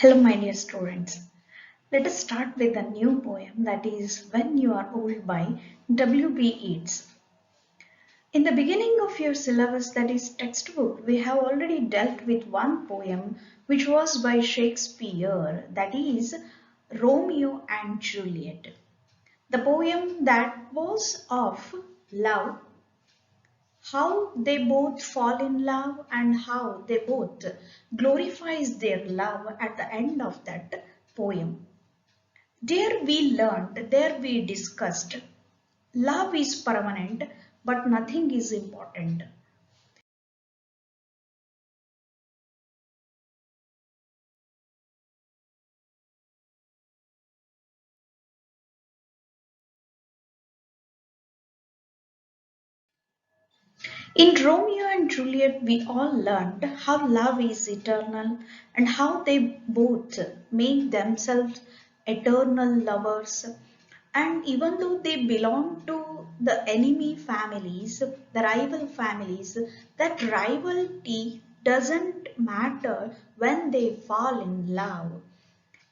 Hello, my dear students. Let us start with a new poem that is When You Are Old by W.B. Yeats. In the beginning of your syllabus, that is textbook, we have already dealt with one poem which was by Shakespeare, that is Romeo and Juliet. The poem that was of love, how they both fall in love and how they both glorifies their love at the end of that poem. There we learned, there we discussed, love is permanent but nothing is important. In Romeo and Juliet, we all learned how love is eternal and how they both make themselves eternal lovers. And even though they belong to the enemy families, the rival families, that rivalry doesn't matter when they fall in love.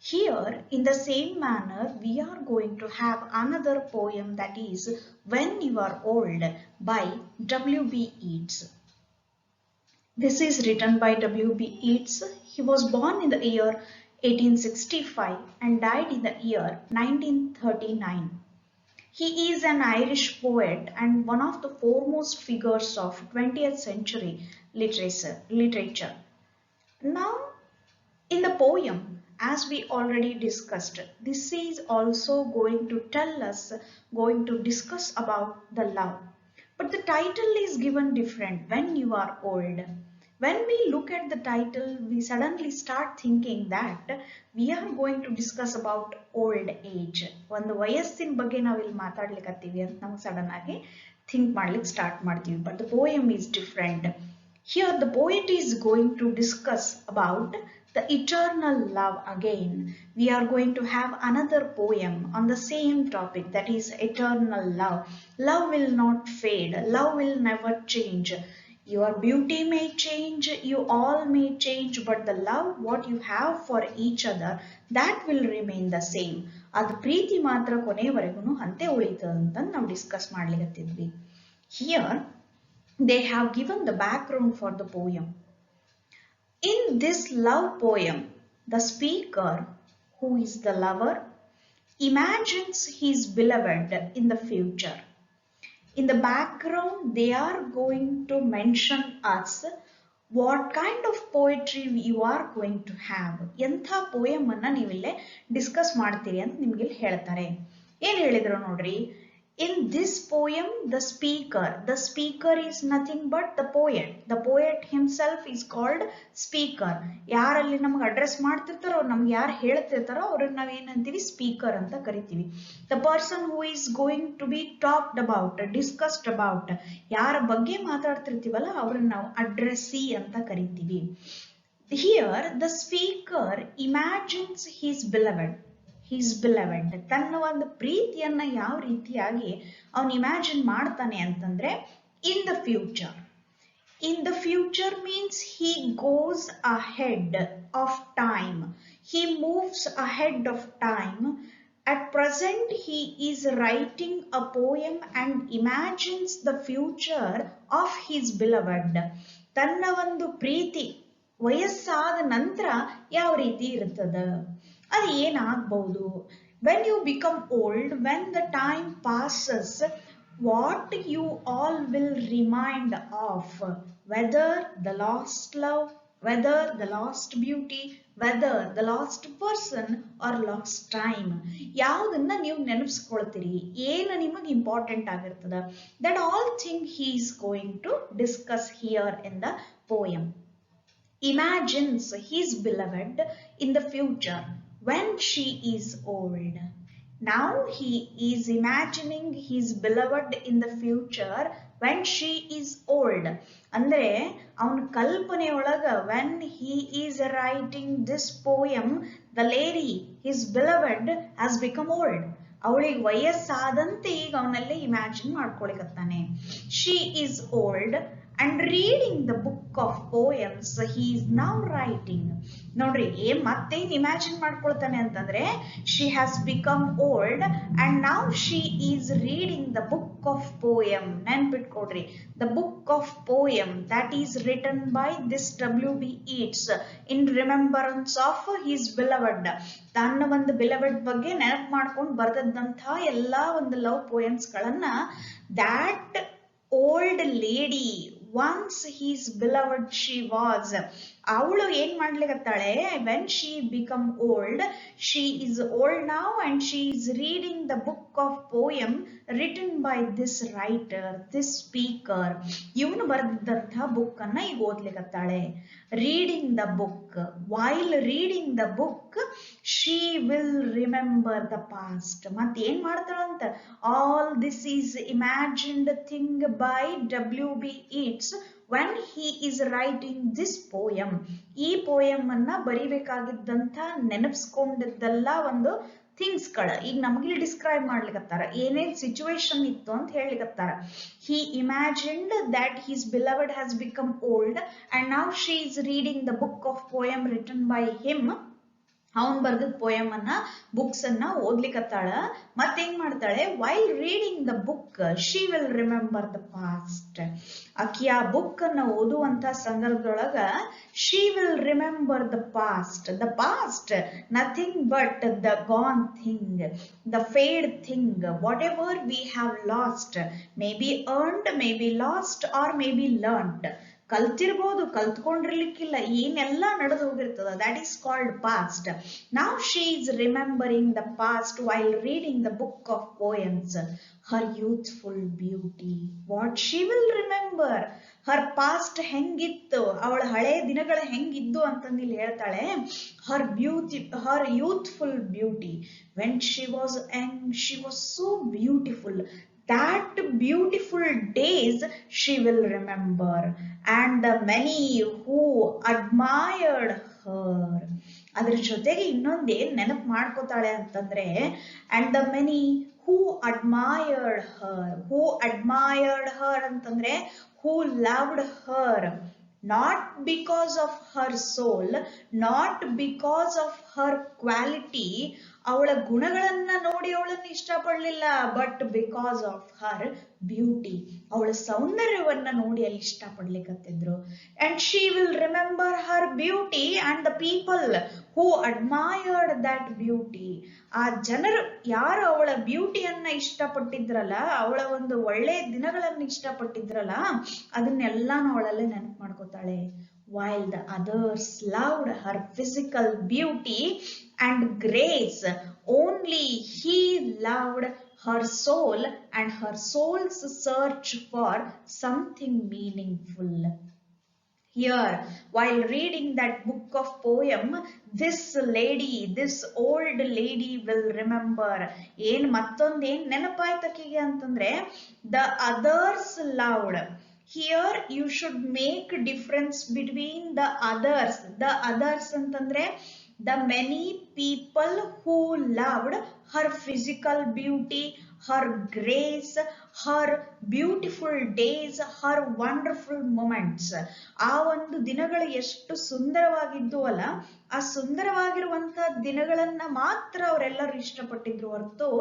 Here, in the same manner, we are going to have another poem that is When You Are Old by W.B. Yeats. This is written by W.B. Yeats. He was born in the year 1865 and died in the year 1939. He is an Irish poet and one of the foremost figures of 20th century literature. Now, in the poem, as we already discussed, this is also going to tell us, going to discuss about the love. But the title is given different, When You Are Old. When we look at the title, we suddenly start thinking that we are going to discuss about old age. ಒಂದು ವಯಸ್ಸಿನ ಬಗ್ಗೆ ನಾವಿಲ್ಲಿ ಮಾತಾಡ್ಲಿಕ್ಕತ್ತೀವಿ ಅಂತ ನಾವು sudden ಆಗಿ think ಮಾಡ್ಲಿಕ್ಕೆ start ಮಾಡ್ತೀವಿ. But the poem is different. Here the poet is going to discuss about the eternal love again. We are going to have another poem on the same topic, that is eternal love. Love will not fade. Love will never change. Your beauty may change, you all may change, but the love what you have for each other, that will remain the same. ಅದು ಪ್ರೀತಿ ಮಾತ್ರ ಕೊನೆಯವರೆಗೂ ಅಂತೆ ಉಳಿತದ ಅಂತ ನಾವು discuss ಮಾಡ್ಲಿಕತ್ತಿದ್ವಿ. Here they have given the background for the poem. In this love poem, the speaker, who is the lover, imagines his beloved in the future. In the background, they are going to mention us what kind of poetry you are going to have. ಎಂಥ poem ಅನ್ನ ನೀವಿಲ್ಲೇ discuss ಮಾಡ್ತೀರಿ ಅಂತ ನಿಮ್ಗೆ ಇಲ್ಲಿ ಹೇಳ್ತಾರೆ. ಏನ್ ಹೇಳಿದ್ರು ನೋಡ್ರಿ, in this poem the speaker is nothing but the poet himself is called speaker. ಯಾರಲ್ಲಿ ನಮಗೆ ಅಡ್ರೆಸ್ ಮಾಡ್ತಿರ್ತಾರೋ, ನಮ್ಗೆ ಯಾರು ಹೇಳ್ತಿರ್ತಾರೋ ಅವ್ರನ್ನ ನಾವು ಏನಂತೀವಿ, ಸ್ಪೀಕರ್ ಅಂತ ಕರಿತೀವಿ. the person who is going to be talked about, discussed about, ಯಾರ ಬಗ್ಗೆ ಮಾತಾಡ್ತಿರ್ತೀವಲ್ಲ ಅವ್ರನ್ನ ನಾವು ಅಡ್ರೆಸ್ಸಿ ಅಂತ ಕರಿತೀವಿ. Here the speaker imagines his beloved ತನ್ನ ಒಂದು ಪ್ರೀತಿಯನ್ನ ಯಾವ ರೀತಿಯಾಗಿ ಅವನು ಇಮ್ಯಾಜಿನ್ ಮಾಡ್ತಾನೆ ಅಂತಂದ್ರೆ, in the future means he goes ahead of time, he moves ahead of time. At present he is writing a poem and imagines the future of his beloved. ತನ್ನ ಒಂದು ಪ್ರೀತಿ ವಯಸ್ಸಾದ ನಂತರ ಯಾವ ರೀತಿ ಇರ್ತದ, ಅದು ಏನಾಗಬಹುದು. when you become old, when the time passes, what you all will remind of, whether the lost love, whether the lost beauty, whether the lost person or lost time, ಯಾವುದನ್ನ ನೀವು ನೆನಪಿಸ್ಕೊಳ್ತೀರಿ, ಏನು ನಿಮಗೆ ಇಂಪಾರ್ಟೆಂಟ್ ಆಗಿರ್ತದ, that all thing he is going to discuss here in the poem. Imagines his beloved in the future when she is old. Now he is imagining his beloved in the future when she is old. ಅಂದ್ರೆ ಅವನ ಕಲ್ಪನೆಯೊಳಗ when he is writing this poem, the lady, his beloved, has become old. ಅವಳಿಗೆ ವಯಸ್ಸಾದಂತೆ ಈಗ ಅವನಲ್ಲೇ imagine ಮಾಡ್ಕೊಳಿಕತ್ತಾನೆ. she is old and reading the book of poems he is now writing. ನೋಡ್ರಿ ಮತ್ತೇನ್ imagine ಮಾಡ್ಕೊಳ್ತಾನೆ ಅಂತಂದ್ರೆ she has become old and now she is reading the book of poem. ನೆನ್ಪಿಟ್ಕೊಡ್ರಿ, the book of poem that is written by this W.B. Yeats in remembrance of his beloved. ತನ್ನ ಒಂದು beloved ಬಗ್ಗೆ ನೆನಪು ಮಾಡ್ಕೊಂಡು ಬರ್ದದ್ದಂತಹ ಎಲ್ಲಾ ಒಂದು love poems ಗಳನ್ನ that old lady once his beloved she was. ಅವಳು ಏನ್ ಮಾಡ್ಲಿಕತ್ತಾಳೆ, when she become old, she is old now and she is reading the book of poem written by this writer, this speaker. ಇವನು ಬರೆದಿದ್ದಂತಹ book ಅನ್ನ ಈಗ ಓದ್ಲಿಕತ್ತಾಳೆ. reading the book, while reading the book she will remember the past. ಮತ್ತೆ ಏನ್ ಮಾಡ್ತಾಳಂತ, all this is imagined thing by W.B. Yeats when he is writing this poem. ಈ poem ಅನ್ನ ಬರಿಬೇಕಾಗಿದ್ದಂತ ನೆನಪಿಸ್ಕೊಂಡಿದ್ದೆಲ್ಲ ಒಂದು things ಗಳ ಈಗ ನಮ್ಗೆ ಡಿಸ್ಕ್ರೈಬ್ ಮಾಡ್ಲಿಕತ್ತಾರ, ಏನೇನ್ ಸಿಚುವೇಶನ್ ಇತ್ತು ಅಂತ ಹೇಳಿಕತ್ತಾರ. he imagined that his beloved has become old and now she is reading the book of poem written by him. ಅವನ್ ಬರ್ದ ಪೋಯಮ್ ಅನ್ನ ಬುಕ್ಸ್ ಅನ್ನ ಓದ್ಲಿಕತ್ತಾಳ. ಮತ್ತೇನ್ ಮಾಡ್ತಾಳೆ, while reading the book she will remember the past. ಆಕಿ ಆ book ಅನ್ನ ಓದುವಂತ ಸಂದರ್ಭದೊಳಗ she will remember the past. The past nothing but the gone thing, the fade thing, whatever we have lost, may be earned, may be lost or may be learned. ಕಲ್ತಿರ್ಬೋದು, ಕಲ್ತ್ಕೊಂಡಿರ್ಲಿಕ್ಕಿಲ್ಲ, ಏನೆಲ್ಲ ನಡೆದು ಹೋಗಿರ್ತದ, that is called past. Now she is remembering the past while reading the book of poems. Her youthful beauty, what she will remember. her past ಹೆಂಗಿತ್ತು, ಅವಳ ಹಳೆ ದಿನಗಳ ಹೆಂಗಿದ್ದು ಅಂತಂದು ಇಲ್ಲಿ ಹೇಳ್ತಾಳೆ. her beauty, her youthful beauty, when she was young she was so beautiful. That beautiful days she will remember, and the many who admired her. ಅದ್ರ ಜೊತೆಗೆ ಇನ್ನೊಂದೇನ್ ನೆನಪು ಮಾಡ್ಕೋತಾಳೆ ಅಂತಂದ್ರೆ, and the many who admired her. who admired her ಅಂತಂದ್ರೆ who loved her, not because of her soul, not because of her quality, ಅವಳ ಗುಣಗಳನ್ನ ನೋಡಿ ಅವಳನ್ನ ಇಷ್ಟಪಡ್ಲಿಲ್ಲ, but because of her beauty, ಅವಳ ಸೌಂದರ್ಯವನ್ನ ನೋಡಿ ಅಲ್ಲಿ ಇಷ್ಟಪಡ್ಲಿಕ್ಕತ್ತಿದ್ರು. And she will remember her beauty and the people who admired that beauty. ಆ ಜನರು ಯಾರು ಅವಳ ಬ್ಯೂಟಿಯನ್ನ ಇಷ್ಟಪಟ್ಟಿದ್ರಲ್ಲ, ಅವಳ ಒಂದು ಒಳ್ಳೆ ದಿನಗಳನ್ನ ಇಷ್ಟಪಟ್ಟಿದ್ರಲ್ಲ, ಅದನ್ನೆಲ್ಲಾನು ಅವಳಲ್ಲೇ ನೆನಪು ಮಾಡ್ಕೋತಾಳೆ. While the others loved her physical beauty and grace, only he loved her soul and her soul's search for something meaningful. Here, while reading that book of poem, this lady, this old lady will remember. ಏನ್ ಮತ್ತೊಂದೇನ್ ನೆನಪಾಯ್ತಕ್ಕಿಗೆ ಅಂತಂದ್ರೆ, the others loved. Here you should make difference between the others. The others ಅಂತಂದ್ರೆ the many people who loved her physical beauty, her grace, her beautiful days, her wonderful moments. ಆ ಒಂದು ದಿನಗಳು ಎಷ್ಟು ಸುಂದರವಾಗಿದ್ದು ಅಲ್ಲ, ಆ ಸುಂದರವಾಗಿರುವಂತಹ ದಿನಗಳನ್ನ ಮಾತ್ರ ಅವರೆಲ್ಲರೂ ಇಷ್ಟಪಟ್ಟಿದ್ರು ಹೊರತು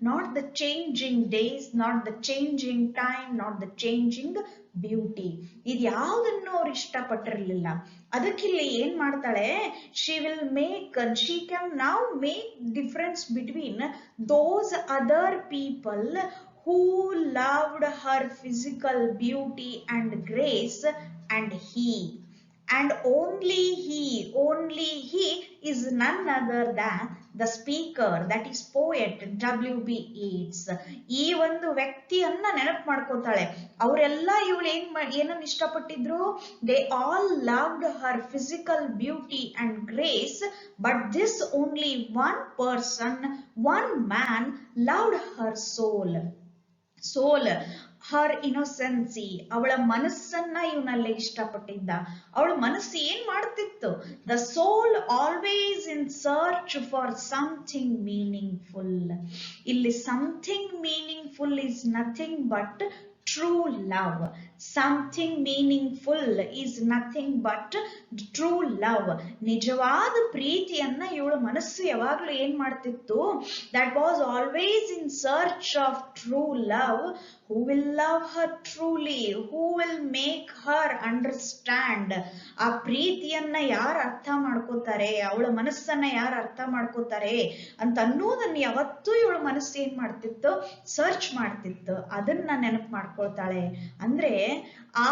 not the changing days, not the changing time, not the changing beauty. ಇದು ಯಾವುದನ್ನು ಅವ್ರು ಇಷ್ಟಪಟ್ಟಿರ್ಲಿಲ್ಲ. ಅದಕ್ಕಿಲ್ಲಿ ಏನ್ ಮಾಡ್ತಾಳೆ, she will make, she can now make difference between those other people who loved her physical beauty and grace and he. And only he is none other than the speaker, that is poet W.B. Yeats. ಈ ಒಂದು ವ್ಯಕ್ತಿಯನ್ನ ನೆನಪು ಮಾಡ್ಕೋತಾಳೆ. ಅವರೆಲ್ಲ ಇವಳು ಏನನ್ನ ಇಷ್ಟಪಟ್ಟಿದ್ರು, they all loved her physical beauty and grace, but this only one person, one man loved her soul. her innocence, ಅವಳ ಮನಸ್ಸನ್ನ ಇವನಲ್ಲೇ ಇಷ್ಟಪಟ್ಟಿದ್ದ. ಅವಳ ಮನಸ್ಸು ಏನ್ ಮಾಡ್ತಿತ್ತು, the soul always in search for something meaningful. ಇಲ್ಲಿ something meaningful is nothing but true love. something meaningful is nothing but true love. ನಿಜವಾದ ಪ್ರೀತಿಯನ್ನ ಇವಳ ಮನಸ್ಸು ಯಾವಾಗಲೂ ಏನ್ ಮಾಡ್ತಿತ್ತು? that was always in search of true love. who will love her truly, who will make her understand. ಆ ಪ್ರೀತಿಯನ್ನ ಯಾರು ಅರ್ಥ ಮಾಡ್ಕೋತಾರೆ, ಅವಳ ಮನಸ್ಸನ್ನ ಯಾರು ಅರ್ಥ ಮಾಡ್ಕೋತಾರೆ ಅಂತ ಅನ್ನೋದನ್ನ ಯಾವತ್ತೂ ಇವಳ ಮನಸ್ಸು ಏನ್ ಮಾಡ್ತಿತ್ತು? ಸರ್ಚ್ ಮಾಡ್ತಿತ್ತು. ಅದನ್ನ ನೆನಪು ಮಾಡ್ಕೊಳ್ತಾಳೆ. ಅಂದ್ರೆ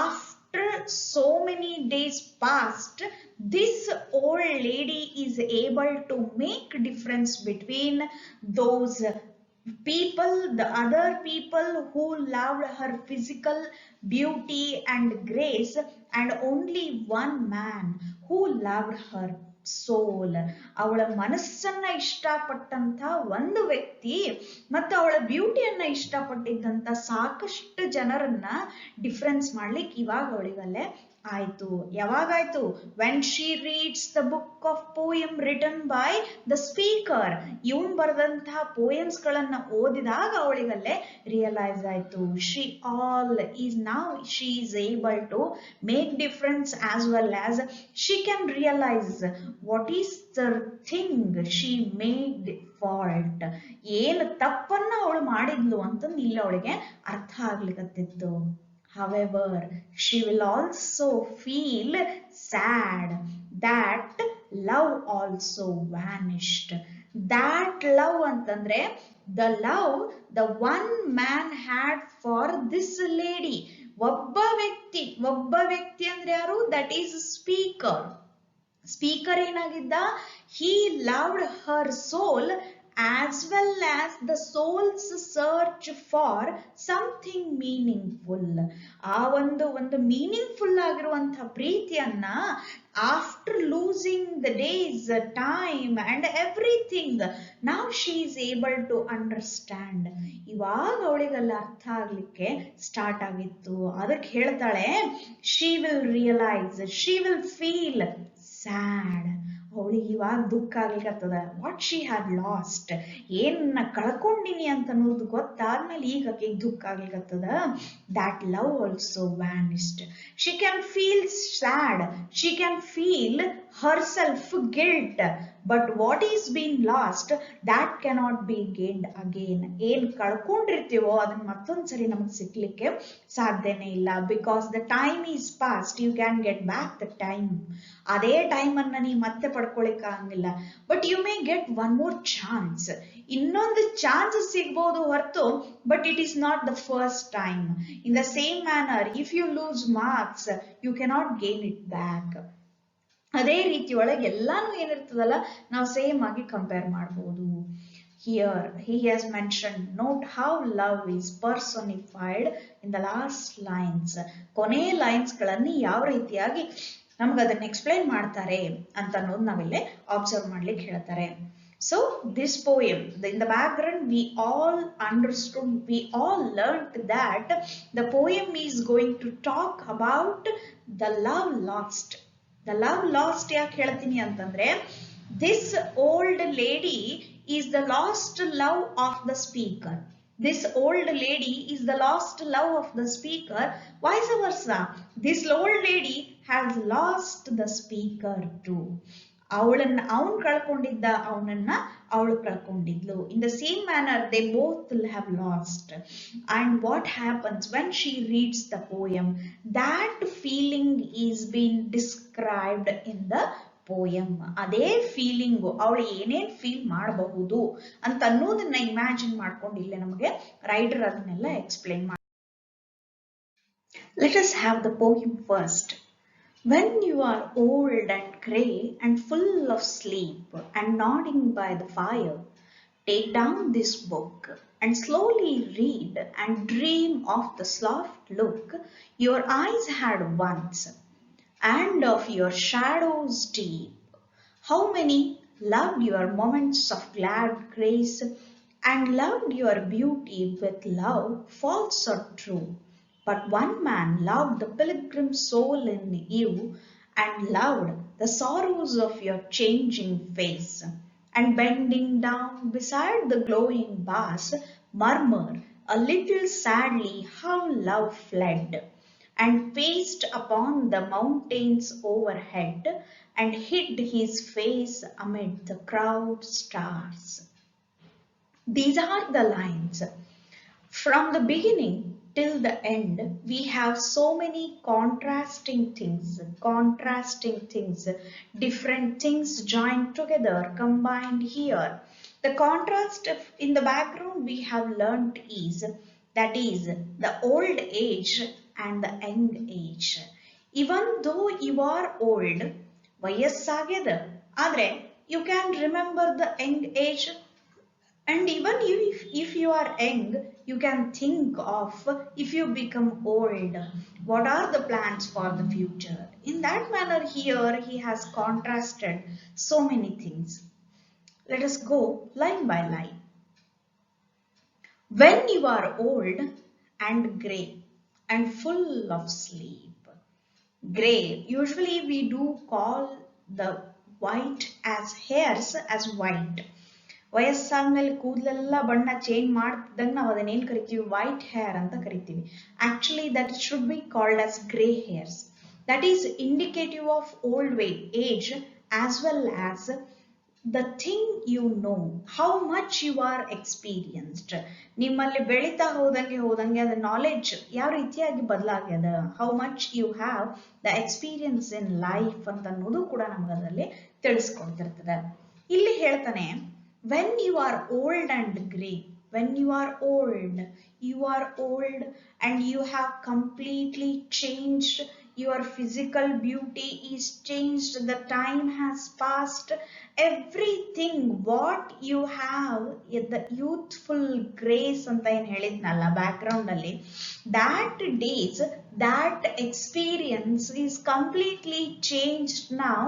after so many days passed, this old lady is able to make difference between those people, the other people who loved her physical beauty and grace, and only one man who loved her ಸೋಲ್. ಅವಳ ಮನಸ್ಸನ್ನ ಇಷ್ಟಪಟ್ಟಂತ ಒಂದು ವ್ಯಕ್ತಿ ಮತ್ತು ಅವಳ ಬ್ಯೂಟಿಯನ್ನ ಇಷ್ಟಪಟ್ಟಿದ್ದಂತ ಸಾಕಷ್ಟು ಜನರನ್ನ difference ಮಾಡ್ಲಿಕ್ಕೆ ಇವಾಗ ಅವಳಿಗಲ್ಲೇ ಆಯ್ತು. ಯಾವಾಗಾಯ್ತು? when she reads the book of poem written by the speaker. ಇವನ್ ಬರೆದಂತಹ poems ಗಳನ್ನ ಓದಿದಾಗ ಅವಳಿಗಲ್ಲೇ ರಿಯಲೈಸ್ ಆಯ್ತು. she is able to make difference as well as she can realize what is the thing she made fault. ಏನು ತಪ್ಪನ್ನ ಅವಳು ಮಾಡಿದ್ಲು ಅಂತಂದು ಇಲ್ಲಿ ಅವಳಿಗೆ ಅರ್ಥ ಆಗ್ಲಿಕ್ಕತ್ತಿತ್ತು. However, she will also feel sad that love also vanished. That love ಅಂತಂದ್ರೆ the love the one man had for this lady. ಒಬ್ಬ ವ್ಯಕ್ತಿ ಅಂದ್ರೆ ಯಾರು? that is speaker. ಸ್ಪೀಕರ್ ಏನಾಗಿದ್ದ? he loved her soul as well as the soul's search for something meaningful. ಆ ಒಂದು meaningful ಆಗಿರುವಂತಹ ಪ್ರೀತಿಯನ್ನ after losing the days, time and everything, now she is able to understand. ಇವಾಗ ಅವಳಿಗೆಲ್ಲ ಅರ್ಥ ಆಗ್ಲಿಕ್ಕೆ start ಆಗಿತ್ತು. ಅದಕ್ಕೆ ಹೇಳ್ತಾಳೆ she will realize, she will feel sad. ಅವಳಿಗೆ ಇವಾಗ ದುಃಖ ಆಗ್ಲಿಕ್ಕತ್ತದ. ವಾಟ್ ಶಿ ಹ್ಯಾಡ್ ಲಾಸ್ಟ್, ಏನ್ನ ಕಳ್ಕೊಂಡಿನಿ ಅಂತ ಅನ್ನೋದು ಗೊತ್ತಾದ್ಮೇಲೆ ಈಗ ಆಕೆಗೆ ದುಃಖ ಆಗ್ಲಿಕ್ಕತ್ತದ. That love also vanished. She can feel sad, she can feel herself guilt, but what is being lost that cannot be gained again. ಏನ್ ಕಳ್ಕೊಂಡಿರ್ತೀವೋ ಅದನ್ನ ಮತ್ತೊಂದ್ಸರಿ ನಮಗೆ ಸಿಗ್ಲಿಕ್ಕೆ ಸಾಧ್ಯನೇ ಇಲ್ಲ. Because the time is past, you can get back the time. ಅದೇ time ಅನ್ನ ನೀವು ಮತ್ತೆ ಪಡ್ಕೊಳಿಕ್ ಆಗಂಗಿಲ್ಲ. But you may get one more chance, ಇನ್ನೊಂದು ಚಾನ್ಸ್ ಸಿಗ್ಬೋದು ಹೊರತು, but it is not the first time. In the same manner, if you lose marks you cannot gain it back. ಅದೇ ರೀತಿ ಒಳಗೆ ಎಲ್ಲಾನು ಏನಿರ್ತದಲ್ಲ ನಾವು ಸೇಮ್ ಆಗಿ ಕಂಪೇರ್ ಮಾಡಬಹುದು. Here he has mentioned, note how love is personified in the last lines. ಕೊನೆ lines ಗಳನ್ನು ಯಾವ ರೀತಿಯಾಗಿ ನಮ್ಗೆ ಅದನ್ನ ಎಕ್ಸ್ಪ್ಲೈನ್ ಮಾಡ್ತಾರೆ ಅಂತ ಅನ್ನೋದು ನಾವಿಲ್ಲೇ ಅಬ್ಸರ್ವ್ ಮಾಡ್ಲಿಕ್ಕೆ ಹೇಳ್ತಾರೆ. So this poem, in the background we all understood, we all learned that the poem is going to talk about the love lost. The love lost ಯಾಕೆ ಹೇಳ್ತೀನಿ ಅಂತಂದ್ರೆ, this old lady is the lost love of the speaker. This old lady is the lost love of the speaker. Vice versa, this old lady has lost the speaker too. ಅವನು ಕಳ್ಕೊಂಡಿದ್ದ, ಅವನನ್ನ ಅವಳು ಕಳ್ಕೊಂಡಿದ್ಲು. In the same manner they both will have lost. And what happens when she reads the poem, that feeling is being described in the poem. ಅದೇ feeling ಅವಳು ಏನೇನ್ feel ಮಾಡಬಹುದು ಅಂತ ಅನ್ನೋದನ್ನ imagine ಮಾಡ್ಕೊಂಡು ಇಲ್ಲೇ ನಮಗೆ ರೈಟರ್ ಅದನ್ನೆಲ್ಲ ಎಕ್ಸ್ಪ್ಲೇನ್ ಮಾಡಿ. Let us have the poem first. When you are old and grey and full of sleep and nodding by the fire, take down this book and slowly read and dream of the soft look your eyes had once, and of your shadows deep. How many loved your moments of glad grace and loved your beauty with love false or true. But one man loved the pilgrim soul in you and loved the sorrows of your changing face, and bending down beside the glowing bars, murmured a little sadly how love fled. and paced upon the mountains overhead and hid his face amid the crowd stars. These are the lines. From the beginning till the end, we have so many contrasting things, different things joined together, combined here. The contrast in the background we have learnt is that is the old age and the young age. Even though you are old, ವಯಸ್ಸಾಗ್ಯದ ಆದ್ರೆ you can remember the young age, and even if you are young, you can think of if you become old, what are the plans for the future? In that manner, here he has contrasted so many things. Let us go line by line. When you are old and grey and full of sleep. Grey, usually we do call the white as hairs as white. ವಯಸ್ಸಾದ್ಮೇಲೆ ಕೂದಲೆಲ್ಲ ಬಣ್ಣ change ಮಾಡ್ತಿದ್ದಂಗೆ ನಾವು ಅದನ್ನೇನು ಕರಿತೀವಿ, white hair ಅಂತ ಕರಿತೀವಿ. Actually that should be called as grey hairs. That is indicative of old age as well as the thing you know, how much you are experienced. ನಿಮ್ಮಲ್ಲಿ ಬೆಳೀತಾ ಹೋದಂಗೆ ಅದ ನಾಲೆಡ್ಜ್ ಯಾವ ರೀತಿಯಾಗಿ ಬದಲಾಗ್ಯದ, how much you have the experience in life ಅಂತ ಅನ್ನೋದು ಕೂಡ ನಮ್ಗೆ ಅದರಲ್ಲಿ ತಿಳಿಸ್ಕೊಡ್ತಿರ್ತದೆ. ಇಲ್ಲಿ ಹೇಳ್ತಾನೆ, when you are old and grey, when you are old and you have completely changed, your physical beauty is changed, the time has passed, everything what you have, the youthful grace anta ಏನು ಹೇಳಿದ್ನಲ್ಲ background ಅಲ್ಲಿ, that days, that experience is completely changed now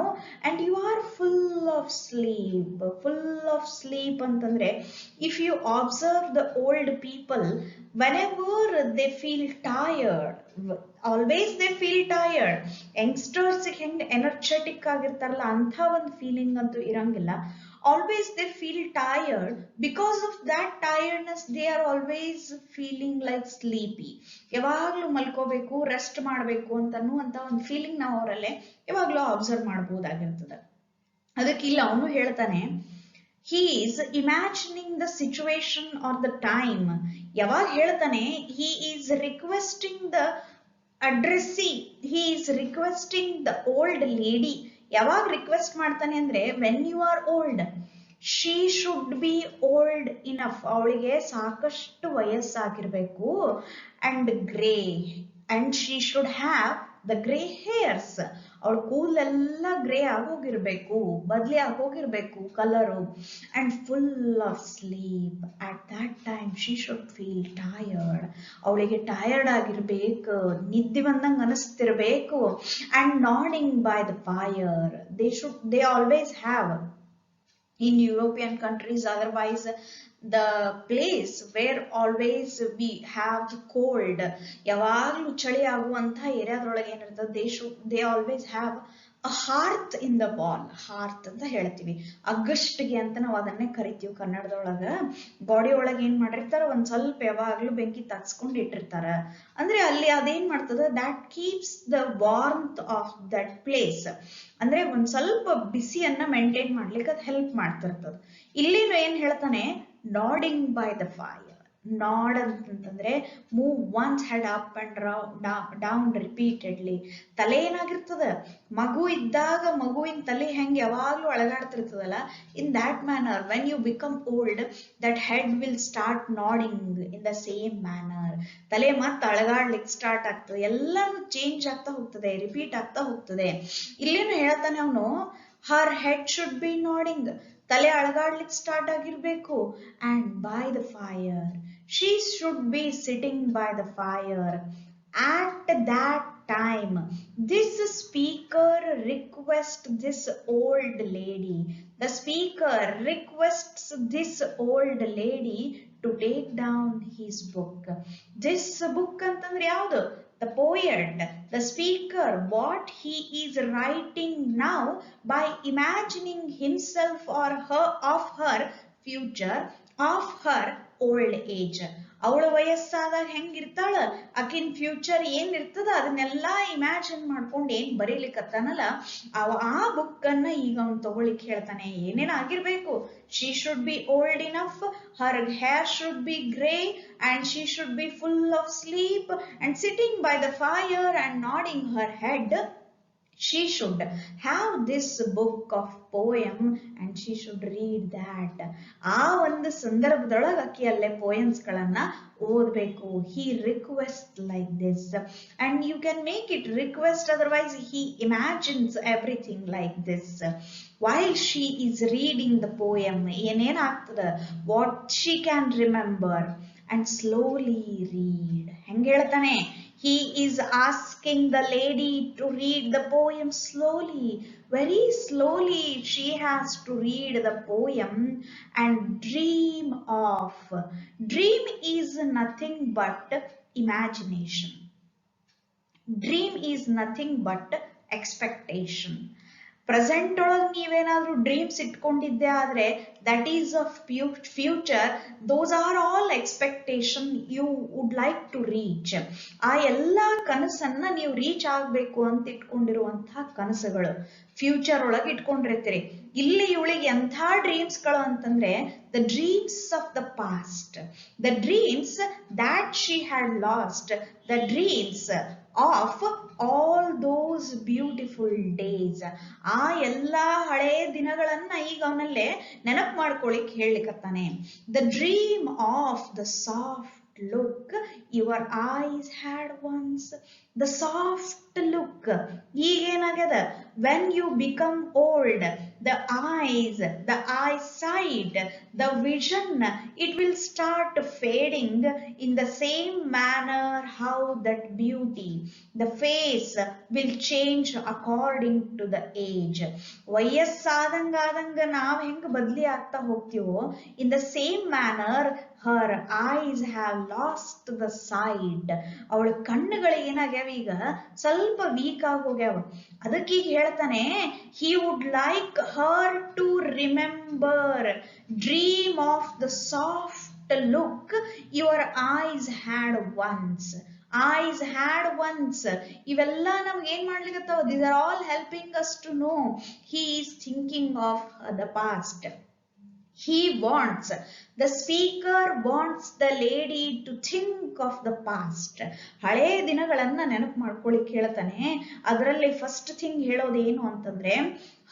and you are full of sleep ಅಂತಂದ್ರೆ, if you observe the old people, whenever they feel tired, always they feel tired. Youngsters ಹೆಂಗ್ energetic ಆಗಿರ್ತಾರಲ್ಲ ಅಂಥ ಒಂದು feeling ಅಂತೂ ಇರಂಗಿಲ್ಲ. always they feel tired. Because of that tiredness they are always feeling like sleepy. ಯಾವಾಗ್ಲೂ ಮಲ್ಕೋಬೇಕು, rest ಮಾಡಬೇಕು ಅಂತ ಒಂದು feeling ನಾವು ಅವರಲ್ಲೇ ಯಾವಾಗ್ಲೂ ಅಬ್ಸರ್ವ್ ಮಾಡಬಹುದಾಗಿರ್ತದೆ. ಅದಕ್ಕೆ ಇಲ್ಲ ಅವನು ಹೇಳ್ತಾನೆ, he is imagining the situation or the time. ಯಾವಾಗ ಹೇಳ್ತಾನೆ, he is requesting the addressee, he is requesting the old lady. ಯಾವಾಗ ರಿಕ್ವೆಸ್ಟ್ ಮಾಡ್ತಾನೆ ಅಂದ್ರೆ, when you are old, she should be old enough, ಅವಳಿಗೆ ಸಾಕಷ್ಟು ವಯಸ್ಸಾಗಿರ್ಬೇಕು, and grey, and she should have the grey hairs, ಅವಳ ಕೂದಲೆಲ್ಲ grey ಆಗೋಗಿರ್ಬೇಕು, ಬದ್ಲಿ ಆಗೋಗಿರ್ಬೇಕು colour, and full of sleep. at that time she should feel tired, ಅವಳಿಗೆ tired ಆಗಿರ್ಬೇಕು, ನಿದ್ದೆ ಬಂದಂಗೆ ಅನಿಸ್ತಿರ್ಬೇಕು, and nodding by the fire. They always have in European countries, otherwise the place where always we have the cold, ಯಾವಾಗಲೂ ಚಳಿ ಆಗುವಂತ ಏರಿಯಾದೊಳಗೆ ಏನಿರ್ತದೆ, they always have a hearth in the wall. hearth ಅಂತ ಹೇಳ್ತೀವಿ, ಅಗಷ್ಟಿಗೆ ಅಂತ ನಾವು ಅದನ್ನೇ ಕರಿತೀವಿ ಕನ್ನಡದೊಳಗ. ಬಾಡಿ ಒಳಗೆ ಏನ್ ಮಾಡಿರ್ತಾರ, ಒಂದ್ ಸ್ವಲ್ಪ ಯಾವಾಗ್ಲೂ ಬೆಂಕಿ ತಗ್ಸ್ಕೊಂಡು ಇಟ್ಟಿರ್ತಾರ. ಅಂದ್ರೆ ಅಲ್ಲಿ ಅದೇನ್ ಮಾಡ್ತದ, that keeps the warmth of that place. ಅಂದ್ರೆ ಒಂದ್ ಸ್ವಲ್ಪ ಬಿಸಿಯನ್ನ ಮೇಂಟೈನ್ ಮಾಡ್ಲಿಕ್ಕೆ ಅದು ಹೆಲ್ಪ್ ಮಾಡ್ತಿರ್ತದ. ಇಲ್ಲಿನೂ ಏನ್ ಹೇಳ್ತಾನೆ, nodding by the fire. nod ಅಂತಂದ್ರೆ move one's head up and down repeatedly. ತಲೆ ಏನಾಗಿರ್ತದ, ಮಗು ಇದ್ದಾಗ ಮಗುವಿನ ತಲೆ ಹೆಂಗೆ ಯಾವಾಗ್ಲೂ ಅಳಗಾಡ್ತಿರ್ತದಲ್ಲ, in that manner when you become old, that head will start nodding in the same manner. ತಲೆ ಮತ್ತೆ ಅಳಗಾಡ್ಲಿಕ್ಕೆ ಸ್ಟಾರ್ಟ್ ಆಗ್ತದೆ, ಎಲ್ಲಾನು ಚೇಂಜ್ ಆಗ್ತಾ ಹೋಗ್ತದೆ, ರಿಪೀಟ್ ಆಗ್ತಾ ಹೋಗ್ತದೆ. ಇಲ್ಲೇನು ಹೇಳ್ತಾನೆ ಅವನು, ಹರ್ ಹೆಡ್ ಶುಡ್ ಬಿ ನಾಡಿಂಗ್, ತಲೆ ಅಳಗಾಡ್ಲಿಕ್ಕೆ ಸ್ಟಾರ್ಟ್ ಆಗಿರ್ಬೇಕು, and by the fire, she should be sitting by the fire. At that time, this speaker requests this old lady, the speaker requests this old lady to take down his book. This book ಅಂತಂದ್ರೆ ಯಾವುದು, the poet, the speaker, what he is writing now by imagining himself or her of her future, of her old age. ಅವಳ ವಯಸ್ಸಾದಾಗ ಹೆಂಗಿರ್ತಾಳ, ಆಕಿನ್ future ಏನ್ ಇರ್ತದ ಅದನ್ನೆಲ್ಲಾ imagine ಮಾಡ್ಕೊಂಡು ಏನ್ ಬರೀಲಿಕ್ಕತ್ತಾನಲ್ಲ, ಆ book ಅನ್ನ ಈಗ ಅವ್ನು ತಗೊಳಿಕ್ ಹೇಳ್ತಾನೆ. ಏನೇನ್ ಆಗಿರ್ಬೇಕು, she should be old enough, her hair should be grey and she should be full of sleep and sitting by the fire and nodding her head. She should have this book of poem and she should read that. ಆ ಒಂದು ಸಂದರ್ಭದೊಳಗೆ ಆಕಿ ಅಲ್ಲೇ poems ಗಳನ್ನ ಓದಬೇಕು. He requests like this and you can make it request, otherwise he imagines everything like this while she is reading the poem. ಏನೇನ್ ಆಗ್ತದ, what she can remember, and slowly read. ಹೆಂಗ್ ಹೇಳ್ತಾನೆ, he is asking the lady to read the poem slowly. Very slowly she has to read the poem and dream of. Dream is nothing but imagination. Dream is nothing but expectation. Present ಒಳಗೆ ನೀವೇನಾದ್ರೂ dreams ಇಟ್ಕೊಂಡಿದ್ದೆ ಆದ್ರೆ that is a future, those are all expectation you would like to reach. ಆ ಎಲ್ಲಾ ಕನಸನ್ನ ನೀವು reach ಆಗ್ಬೇಕು ಅಂತ ಇಟ್ಕೊಂಡಿರುವಂತಹ ಕನಸುಗಳು ಫ್ಯೂಚರ್ ಒಳಗೆ ಇಟ್ಕೊಂಡಿರ್ತೀರಿ. ಇಲ್ಲಿ ಇವಳಿಗೆ ಎಂಥ ಡ್ರೀಮ್ಸ್ಗಳು ಅಂತಂದ್ರೆ the dreams of the past, the dreams that she had lost, the dreams of all those beautiful days. ಆ ಎಲ್ಲಾ ಹಳೆ ದಿನಗಳನ್ನ ಈಗ ಅವನಲ್ಲೇ ನೆನಪು ಮಾಡ್ಕೊಳಿಕ್ ಹೇಳಿಕತ್ತಾನೆ. The dream of the soft look your eyes had once. The soft look, ಈಗೇನಾಗ್ಯದ, when you become old, the eyes, the eyesight, the vision, it will start fading in the same manner how that beauty, the face will change according to the age. ವಯಸ್ಸಾದಂಗಾದಂಗ ನಾವ್ ಹೆಂಗ್ ಬದ್ಲಿ ಆಗ್ತಾ ಹೋಗ್ತೀವೋ, in the same manner her eyes have lost the sight. ಅವಳ ಕಣ್ಣುಗಳು ಏನಾಗ್ಯಾವ, ಈಗ ಸ್ವಲ್ಪ weak ಆಗಿ ಹೋಗ್ಯಾವ. ಅದಕ್ಕೀಗ ಹೇಳ್ತಾನೆ, he would like her to remember, dream of the soft look your eyes had once. eyes had once, ಇವೆಲ್ಲ ನಮ್ಗೆ ಏನ್ ಮಾಡ್ಲಿಕ್ಕತ್ತಾವ, these are all helping us to know he is thinking of the past. He wants, the speaker wants the lady to think of the past. ಹಳೆ ದಿನಗಳನ್ನ ನೆನಪು ಮಾಡ್ಕೊಳ್ಳಿಕ್ ಹೇಳ್ತಾನೆ. ಅದರಲ್ಲಿ first thing ಹೇಳೋದೇನು ಅಂತಂದ್ರೆ,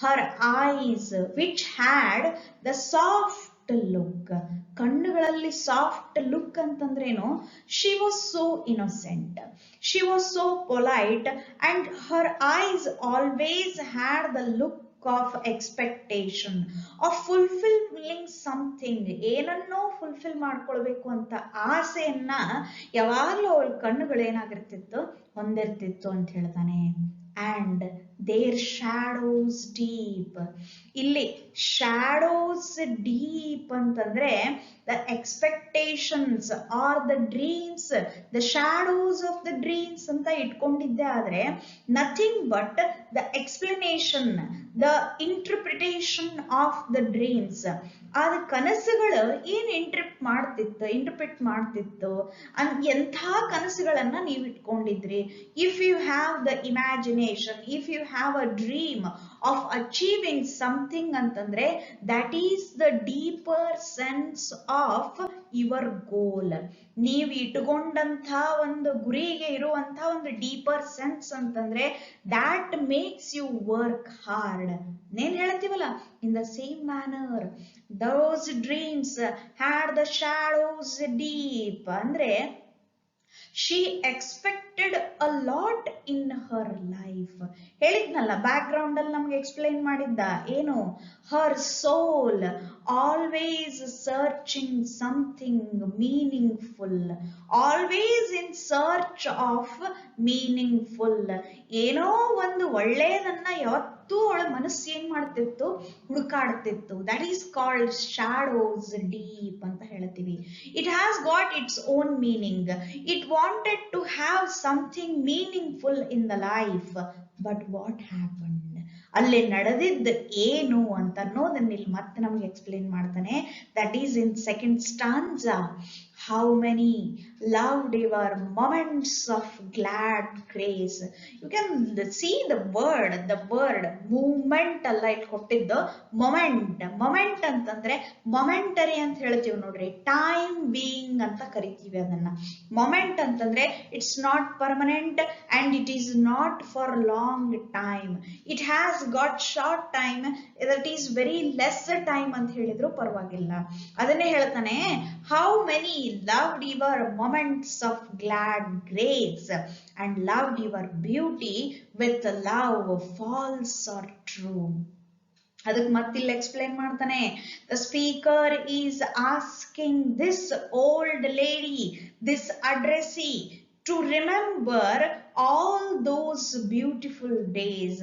her eyes which had the soft look. ಕಣ್ಣುಗಳಲ್ಲಿ soft look ಅಂತಂದ್ರೇನು, she was so innocent, she was so polite and her eyes always had the look of expectation of fulfilling something. ಏನನ್ನೋ fulfil ಮಾಡ್ಕೊಳ್ಬೇಕು ಅಂತ ಆಸೆಯನ್ನ ಯಾವಾಗಲೂ ಅವಳ ಕಣ್ಣುಗಳು ಏನಾಗಿರ್ತಿತ್ತು, ಹೊಂದಿರ್ತಿತ್ತು ಅಂತ ಹೇಳ್ತಾನೆ. and their shadows deep. ಇಲ್ಲಿ shadows deep ಅಂತಂದ್ರೆ the expectations or the dreams, the shadows of the dreams ಅಂತ ಇಟ್ಕೊಂಡಿದ್ದೆ ಆದ್ರೆ nothing but the explanation, the interpretation of the dreams. ಆದ ಕನಸುಗಳು ಏನ್ ಇಂಟರ್ಪ್ರಿಟ್ ಮಾಡ್ತಿತ್ತು ಎಂಥ ಕನಸುಗಳನ್ನ ನೀವು ಇಟ್ಕೊಂಡಿದ್ರಿ. If you have the imagination, if you have a dream of achieving something ಅಂತಂದ್ರೆ that is the deeper sense of your goal. ನೀವು ಇಟ್ಕೊಂಡಂಥ ಒಂದು ಗುರಿಗೆ ಇರುವಂತ ಒಂದು ಡೀಪರ್ ಸೆನ್ಸ್ ಅಂತಂದ್ರೆ that makes you work hard. ನೇನ್ ಹೇಳ್ತೀವಲ್ಲ, in the same manner those dreams had the shadows deep ಅಂದ್ರೆ she expected a lot in her life. ಹೇಳಿದ್ನಲ್ಲ ಬ್ಯಾಕ್ ಗ್ರೌಂಡ್ ಅಲ್ಲಿ ನಮ್ಗೆ ಎಕ್ಸ್ಪ್ಲೈನ್ ಮಾಡಿದ್ದ ಏನು, her soul always searching something meaningful, always in search of meaningful. ಏನೋ ಒಂದು ಒಳ್ಳೆಯದನ್ನ ಯಾವತ್ತೂ ಅವಳ ಮನಸ್ಸು ಏನ್ ಮಾಡ್ತಿತ್ತು, ಹುಡುಕಾಡ್ತಿತ್ತು. That is called shadows deep ಅಂತ ಹೇಳ್ತೀವಿ. It has got its own meaning. It wanted to have something meaningful in the life, but what happened? ಅಲ್ಲಿ ನಡೆದಿದ್ದು ಏನು ಅಂತ ಅನ್ನೋದನ್ನ ಇಲ್ಲಿ ಮತ್ತೆ ನಮ್ಗೆ ಎಕ್ಸ್ಪ್ಲೇನ್ ಮಾಡ್ತಾನೆ. That is in second ಸ್ಟಾಂಜಾ. How many loved your moments of glad grace. You can see the word movement ಅಲ್ಲ ಇಲ್ಲಿ ಕೊಟ್ಟಿದ್ದು, ಮೊಮೆಂಟ್ ಅಂತಂದ್ರೆ ಮೊಮೆಂಟರಿ ಅಂತ ಹೇಳ್ತೀವಿ ನೋಡ್ರಿ, ಟೈಮ್ ಬೀಯಿಂಗ್ ಅಂತ ಕರಿತೀವಿ ಅದನ್ನ. ಮೊಮೆಂಟ್ ಅಂತಂದ್ರೆ it's not permanent and it is not for long time. It has got short time, that is very less time ಅಂತ ಹೇಳಿದ್ರು ಪರವಾಗಿಲ್ಲ. ಅದನ್ನೇ ಹೇಳ್ತಾನೆ, how many loved your moments of glad grace and loved your beauty with love false or true. ಅದಕ್ಕೆ ಮತ್ತಿಲ್ಲಿ explain ಮಾಡ್ತಾನೆ. The speaker is asking this old lady, this addressee, to remember all those beautiful days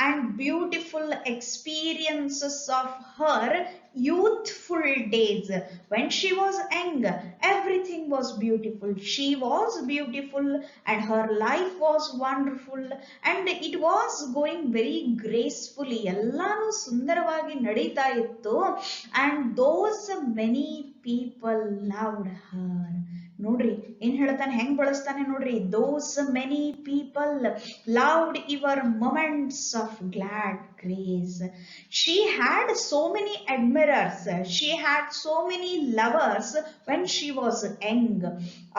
and beautiful experiences of her youthful days. When she was young, everything was beautiful. She was beautiful and her life was wonderful and it was going very gracefully. ಎಲ್ಲಾನು ಸುಂದರವಾಗಿ ನಡೀತಾ ಇತ್ತು. And those many people loved her. ನೋಡ್ರಿ ಏನ್ ಹೇಳ್ತಾನೆ, ಹೆಂಗ್ ಬಳಸ್ತಾನೆ ನೋಡ್ರಿ. Those many people loved your moments of glad grace. She had so many admirers, she had so many lovers when she was young.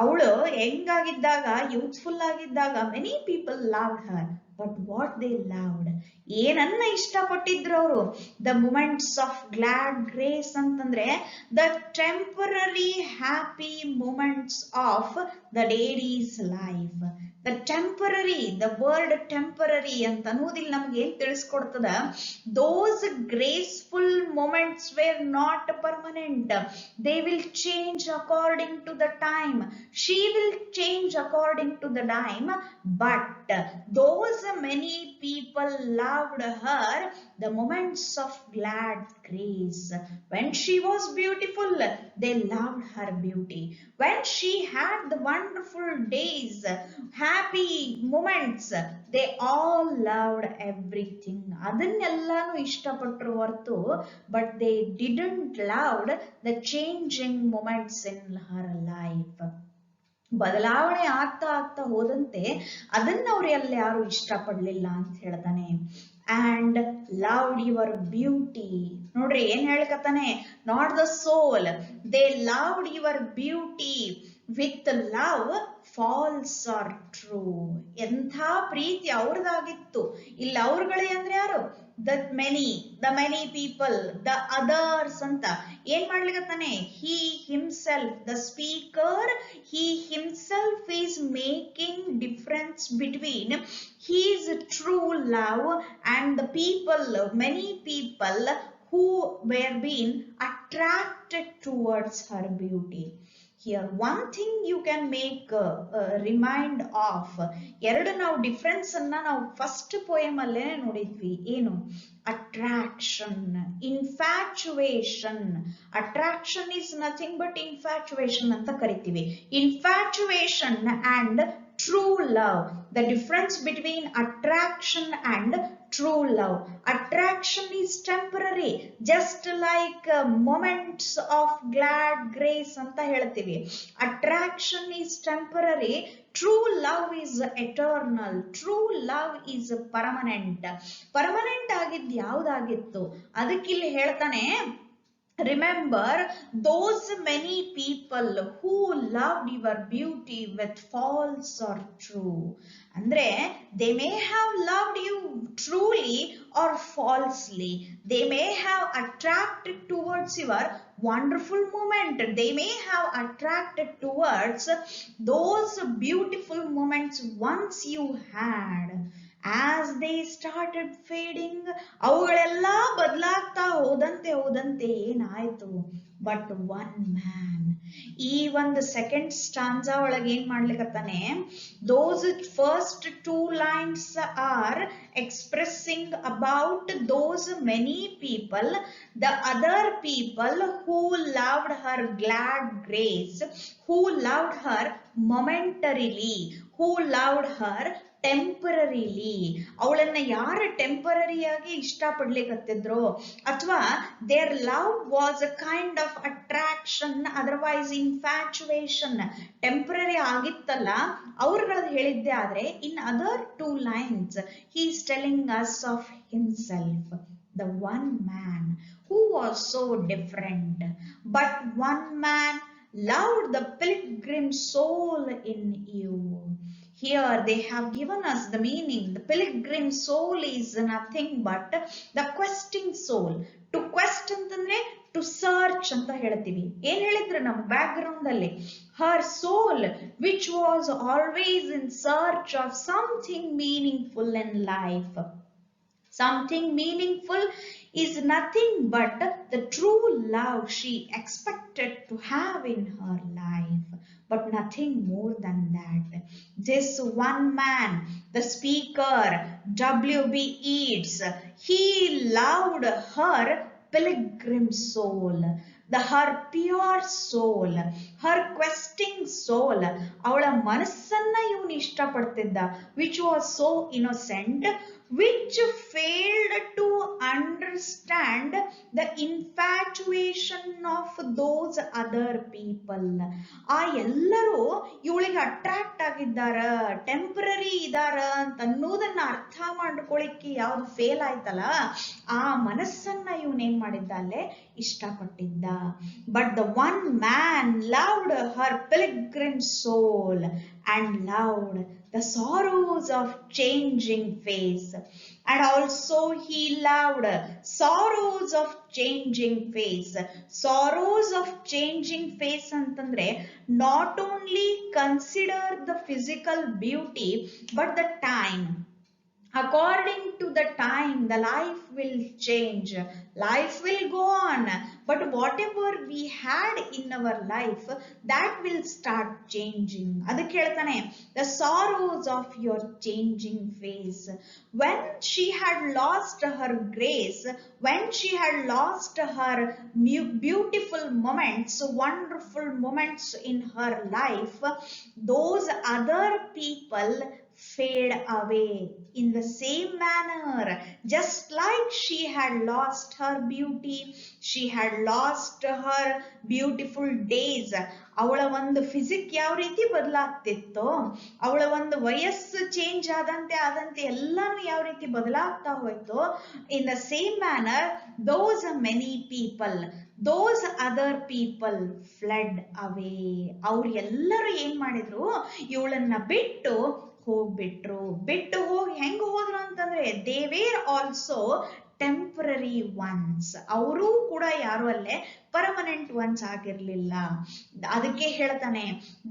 ಅವಳು ಯಂಗ್ ಆಗಿದ್ದಾಗ, ಯೂತ್ಫುಲ್ ಆಗಿದ್ದಾಗ many people loved her. But what they loved, ಏನನ್ನ ಇಷ್ಟಪಟ್ಟಿದ್ರು ಅವರು? The moments of glad grace ಅಂತಂದ್ರೆ the temporary happy moments of the lady's life. The temporary, the word temporary ಅಂತ ಅನ್ನೋದಿಲ್ಲ ನಮ್ಗೆ ಏನ್ ತಿಳಿಸ್ಕೊಡ್ತದ? Those graceful moments were not permanent. They will change according to the time. She will change according to the time. But those many people loved her the moments of glad grace. When she was beautiful, they loved her beauty. When she had the wonderful days, happy moments, they all loved everything. ಅದನ್ನೆಲ್ಲಾನು ಇಷ್ಟಪಟ್ಟರು ಹೊರತು, but they didn't loved the changing moments in her life. ಬದಲಾವಣೆ ಆಗ್ತಾ ಆಗ್ತಾ ಹೋದಂತೆ ಅದನ್ನ ಅವ್ರು ಅಲ್ಲಿ ಯಾರು ಇಷ್ಟಪಡ್ಲಿಲ್ಲ ಅಂತ ಹೇಳ್ತಾನೆ. And loved your beauty. ನೋಡ್ರಿ ಏನ್ ಹೇಳ್ಕತ್ತಾನೆ, not the soul, they loved your beauty with love false or true. ಎಂಥ ಪ್ರೀತಿ ಅವ್ರದಾಗಿತ್ತು. ಇಲ್ಲಿ ಅವ್ರಗಳೇ ಅಂದ್ರೆ ಯಾರು? The many people, the others ಅಂತ ಏನ್ ಮಾಡ್ಲಿಕತ್ತಾನೆ? He himself, the speaker, he himself is making difference between his true love and the people, many people who were being attracted towards her beauty. Here one thing you can make remind of, ಎರಡು ನಾವು difference ಅನ್ನ ನಾವು first poem ಅಲ್ಲೇ ನೋಡಿದ್ವಿ. ಏನು? Attraction, infatuation. Attraction is nothing but infatuation ಅಂತ ಕರಿತೀವಿ. Infatuation and true love. The difference between attraction and true love. Attraction is temporary, just like moments of glad grace anta heltivi. Attraction is temporary. True love is eternal. True love is permanent. Permanent ಆಗಿದ್ದು ಯಾವುದಾಗಿತ್ತು? ಅದಕ್ಕಿಲ್ಲಿ ಹೇಳ್ತಾನೆ, remember those many people who loved your beauty with false or true. Andre they may have loved you truly or falsely. They may have attracted towards your wonderful moment. They may have attracted towards those beautiful moments once you had. As they started fading, ಅವುಗಳೆಲ್ಲ ಬದಲಾಗ್ತಾ ಹೋದಂತೆ ಏನಾಯ್ತು? But one man, ಈ ಒಂದು second ಸ್ಟಾನ್ಸಾ ಒಳಗೆ ಏನ್ ಮಾಡ್ಲಿಕತ್ತಾನೆ? those first two lines are expressing about those many people, the other people who loved her glad grace, who loved her momentarily, who loved her ಟೆಂಪರರಿಲಿ. ಅವಳನ್ನ ಯಾರು ಟೆಂಪರರಿಯಾಗಿ ಇಷ್ಟಪಡ್ಲಿಕ್ಕತ್ತಿದ್ರು, ಅಥವಾ their love was a kind of attraction, otherwise infatuation. Temporary ಆಗಿತ್ತಲ್ಲ ಅವ್ರುಗಳದ್ದು ಹೇಳಿದ್ದೆ. ಆದ್ರೆ in other 2 lines he is telling us of himself, the one man who was so different, but one man loved the pilgrim soul in you. Here they have given us the meaning. The pilgrim soul is nothing but the questing soul. To quest ಅಂತಂದ್ರೆ to search ಅಂತ ಹೇಳ್ತೀವಿ. ಏನ್ ಹೇಳಿದ್ರು ನಮ್ಮ back ground ಅಲ್ಲಿ, her soul which was always in search of something meaningful in life. Something meaningful is nothing but the true love she expected to have in her life, but nothing more than that. This one man, the speaker, W.B. Yeats, he loved her pilgrim soul, her pure soul, her questing soul. ಅವಳ ಮನಸ್ಸನ್ನ ಇವನು ಇಷ್ಟಪಡ್ತಿದ್ದ, which was so innocent, which failed to understand the infatuation of those other people. ಆ ಎಲ್ಲರೂ ಇವಳಿಗೆ attract ಆಗಿದ್ದಾರ, temporary ಇದಾರ ಅಂತ ಅನ್ನೋದನ್ನ ಅರ್ಥ ಮಾಡ್ಕೊಳ್ಳಿಕ್ಕೆ ಯಾವ್ದು ಫೇಲ್ ಆಯ್ತಲ್ಲ, ಆ ಮನಸ್ಸನ್ನ ಇವನೇನ್ ಮಾಡಿದ್ದ ಅಲ್ಲೇ ಇಷ್ಟಪಟ್ಟಿದ್ದ. But the one man loved her pilgrim soul and loved the sorrows of changing face. And also he loved sorrows of changing face. Sorrows of changing face ಅಂತಂದ್ರೆ not only consider the physical beauty but the time. According to the time, the life will change, life will go on, but whatever we had in our life, that will start changing. ಅದಕ್ಕೆ ಹೇಳ್ತಾನೆ, the sorrows of your changing face. When she had lost her grace, when she had lost her beautiful moments, wonderful moments in her life, those other people fade away in the same manner. Just like she had lost her beauty, she had lost her beautiful days. ಅವಳ ಒಂದು physique ಯಾವ ರೀತಿ ಬದಲಾಗ್ತಿತ್ತೋ, ಅವಳ ಒಂದು ವಯಸ್ಸು change ಆದಂತೆ ಎಲ್ಲಾನು ಯಾವ ರೀತಿ ಬದಲಾಗ್ತಾ ಹೋಯ್ತು, in the same manner those many people, those other people fled away. ಅವ್ರು ಎಲ್ಲರೂ ಏನ್ ಮಾಡಿದ್ರು, ಇವಳನ್ನ ಬಿಟ್ಟು ಹೋಗ್ಬಿಟ್ರು. ಬಿಟ್ಟು ಹೋಗಿ ಹೆಂಗ ಹೋದ್ರು ಅಂತಂದ್ರೆ, they were also temporary ones. ಅವರೂ ಕೂಡ ಯಾರು ಅಲ್ಲೇ ಪರ್ಮನೆಂಟ್ ಒನ್ಸ್ ಆಗಿರ್ಲಿಲ್ಲ. ಅದಕ್ಕೆ ಹೇಳ್ತಾನೆ,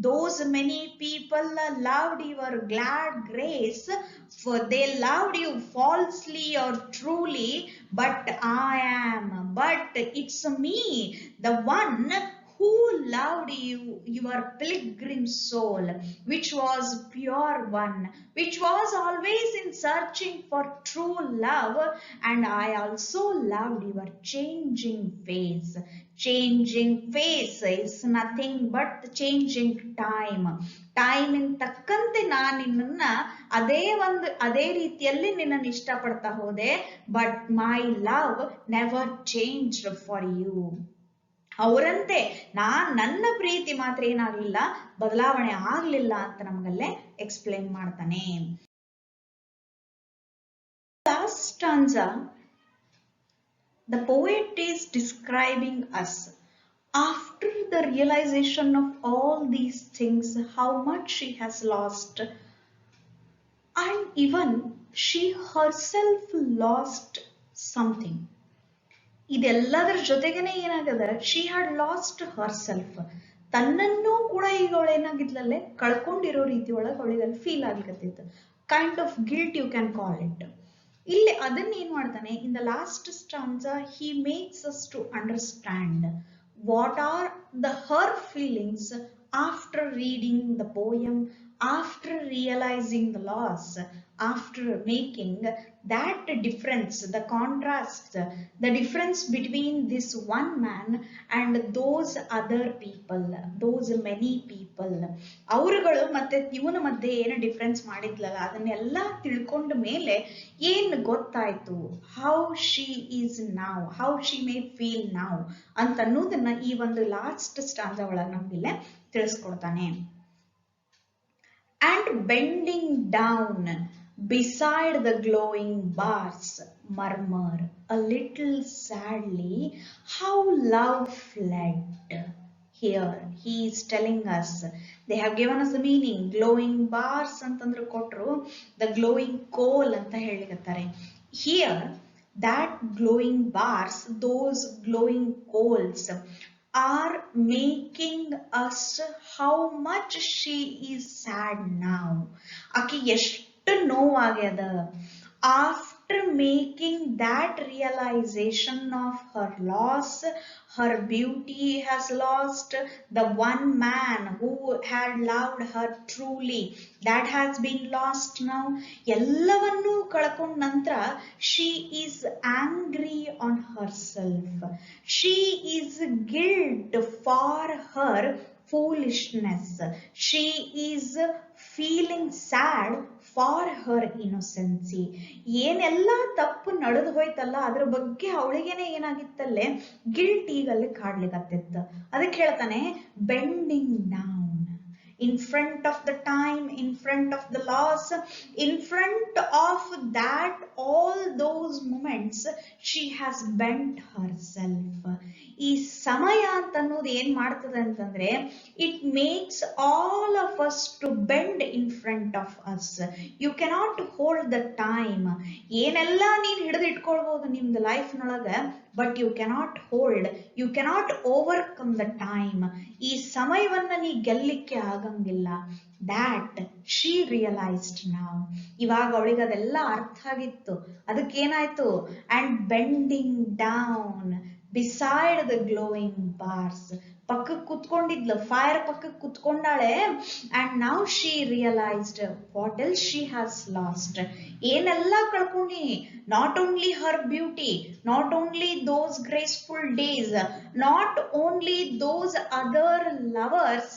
those many people loved your glad grace, for they loved you falsely or truly, but it's me, the one who loved you, your pilgrim soul, which was pure one, which was always in searching for true love, and I also loved your changing face. Changing face is nothing but the changing time. Time ಇನ್ ತಕ್ಕಂತೆ ನಾನು ನಿನ್ನ ಅದೇ ರೀತಿಯಲ್ಲಿ ನಿನ್ನನ್ನು ಇಷ್ಟಪಡ್ತಾ ಹೋದೆ, but my love never changed for you. ಅವರಂತೆ ನನ್ನ ಪ್ರೀತಿ ಮಾತ್ರ ಏನಾಗ್ಲಿಲ್ಲ, ಬದಲಾವಣೆ ಆಗ್ಲಿಲ್ಲ ಅಂತ ನಮಗಲ್ಲೇ ಎಕ್ಸ್ಪ್ಲೇನ್ ಮಾಡ್ತಾನೆ. Last stanza, the poet is describing us after the realization of all these things, how much she has lost, and even she herself lost something. ಇದೆಲ್ಲದರ ಜೊತೆಗೇನೆ ಏನಾಗದ, she had lost herself. ತನ್ನನ್ನು ಕೂಡ ಈಗ ಅವಳು ಏನಾಗಿದ್ಲಲ್ಲೇ ಕಳ್ಕೊಂಡಿರೋ ರೀತಿ ಒಳಗೆ ಅವಳಿಗೆ ಫೀಲ್ ಆಗ್ಲಿಕತ್ತಿತ್ತು. Kind of guilt you can call it. ಇಲ್ಲಿ ಅದನ್ನ ಏನ್ ಮಾಡ್ತಾನೆ, in the last stanza he makes us to understand what are her feelings after reading the poem, after realizing the loss, after making that difference, the contrast, the difference between this one man and those other people, those many people, ಅವರುಗಳು ಮತ್ತೆ ಇವನ ಮಧ್ಯೆ ಏನು difference ಮಾಡಿದ್ಲಲ್ಲ ಅದನ್ನೆಲ್ಲ ತಿಳ್ಕೊಂಡ ಮೇಲೆ ಏನ್ ಗೊತ್ತಾಯ್ತು, ಹೌ ಶಿ ಈಸ್ ನಾವ್, ಹೌ ಶಿ ಮೇ ಫೀಲ್ ನಾವ್ ಅಂತ ಅನ್ನೋದನ್ನ ಈ ಒಂದು ಲಾಸ್ಟ್ ಸ್ಟಾಂಜ ಒಳಗೆ ನಮ್ಗಿಲ್ಲೇ ತಿಳಿಸ್ಕೊಡ್ತಾನೆ. And bending down beside the glowing bars, murmur a little sadly how love fled. Here he is telling us, they have given us the meaning. Glowing bars ಅಂತಂದ್ರೆ ಕೊಟ್ರು, the glowing coal ಅಂತ ಹೇಳಿಕತ್ತಾರೆ. Here that glowing bars, those glowing coals are making us how much she is sad now. ಆಕೆ ಎಷ್ಟು ನೋವಾಗ್ಯದ. After making that realization of her loss, her beauty has lost, the one man who had loved her truly, that has been lost now. ಎಲ್ಲವನ್ನೂ ಕಳ್ಕೊಂಡ ನಂತರ she is angry on herself. She is guilt for her foolishness. She is feeling sad for her innocency. ಏನೆಲ್ಲ ತಪ್ಪು ನಡೆದು ಹೋಯ್ತಲ್ಲ ಅದ್ರ ಬಗ್ಗೆ ಅವಳಿಗೇನೆ ಏನಾಗಿತ್ತಲ್ಲೇ guilt ಈಗ ಅಲ್ಲಿ ಕಾಡ್ಲಿಕ್ಕತ್ತಿತ್ತು. ಅದಕ್ಕೆ ಹೇಳ್ತಾನೆ bending down, in front of the time, in front of the loss, in front of that all those moments she has bent herself. ಈ ಸಮಯ ಅಂತ ಅನ್ನೋದು ಏನ್ ಮಾಡ್ತದೆ ಅಂತಂದ್ರೆ it makes all of us to bend in front of us. You cannot hold the time. ಏನೆಲ್ಲ ನೀನ್ ಹಿಡಿದಿಟ್ಕೊಳ್ಬಹುದು ನಿಮ್ದು ಲೈಫ್ ನೊಳಗ, but you cannot hold, you cannot overcome the time. ಈ ಸಮಯವನ್ನ ನೀ ಗೆಲ್ಲಿಕ್ಕೆ ಆಗಂಗಿಲ್ಲ. that she realized now. ಇವಾಗ ಅವಳಿಗೆ ಅದೆಲ್ಲ ಅರ್ಥ ಆಗಿತ್ತು. ಅದಕ್ಕೇನಾಯ್ತು, and bending down beside the glowing bars, ಪಕ್ಕಕ್ಕೆ ಕುತ್ಕೊಂಡಿದ್ಲು, ಫೈರ್ ಪಕ್ಕಕ್ಕೆ ಕುತ್ಕೊಂಡಾಳೆ. and now she realized what else she has lost. ಏನೆಲ್ಲ ಕಳ್ಕೊಂಡಿ, not only her beauty, not only those graceful days, not only those other lovers,